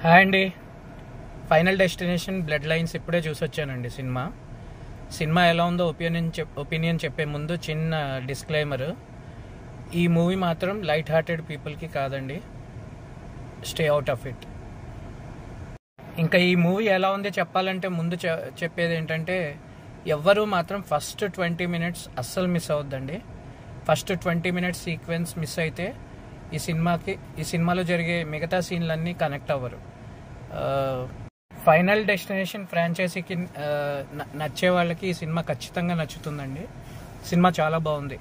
Hi అండి. Final destination blood lines ఇప్పుడే చూసొచ్చానండి. Cinema ఎలా ఉందో ఒపీనియన్ చెప్పే ముందు చిన్న డిస్క్లైమర్. ఈ మూవీ మాత్రం లైట్ హార్టెడ్ పీపుల్కి కాదండి. Stay out of it. ఇంకా ఈ మూవీ ఎలా ఉంది చెప్పాలంటే ముందు చెప్పేది ఏంటంటే, ఎవ్వరూ మాత్రం ఫస్ట్ 20 minutes అస్సలు మిస్ అవద్దండి. ఫస్ట్ 20 minutes సీక్వెన్స్ మిస్ అయితే ఈ సినిమాలో జరిగే మిగతా సీన్లన్నీ కనెక్ట్ అవ్వరు. ఫైనల్ డెస్టినేషన్ ఫ్రాంచైజీకి నచ్చే వాళ్ళకి ఈ సినిమా ఖచ్చితంగా నచ్చుతుందండి. సినిమా చాలా బాగుంది.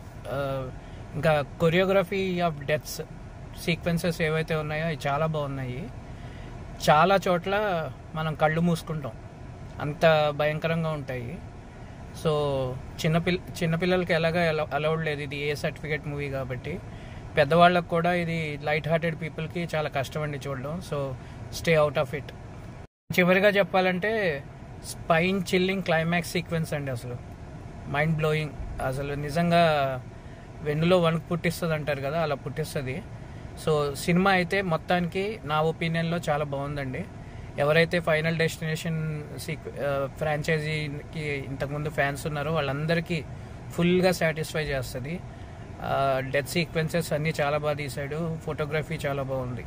ఇంకా కొరియోగ్రఫీ ఆఫ్ డెత్స్ సీక్వెన్సెస్ ఏవైతే ఉన్నాయో అవి చాలా బాగున్నాయి. చాలా చోట్ల మనం కళ్ళు మూసుకుంటాం, అంత భయంకరంగా ఉంటాయి. సో చిన్నపిల్లలకి ఎలాగా అలౌడ్ లేదు, ఇది ఏ సర్టిఫికేట్ మూవీ కాబట్టి. పెద్దవాళ్ళకు కూడా ఇది లైట్ హార్టెడ్ పీపుల్కి చాలా కష్టం అండి చూడడం. So stay out of it. చివరిగా చెప్పాలంటే స్పైన్ చిల్లింగ్ క్లైమాక్స్ సీక్వెన్స్ అండి. అసలు మైండ్ బ్లోయింగ్. అసలు నిజంగా వెన్నులో వణుకు పుట్టిస్తుంది అంటారు కదా, అలా పుట్టిస్తుంది. సో సినిమా అయితే మొత్తానికి నా ఒపీనియన్లో చాలా బాగుందండి. ఎవరైతే ఫైనల్ డెస్టినేషన్ ఫ్రాంచైజీకి ఇంతకుముందు ఫ్యాన్స్ ఉన్నారో వాళ్ళందరికీ ఫుల్గా సాటిస్ఫై చేస్తుంది. డెత్ సీక్వెన్సెస్ అన్నీ చాలా బాగా తీశాడు. ఫోటోగ్రఫీ చాలా బాగుంది.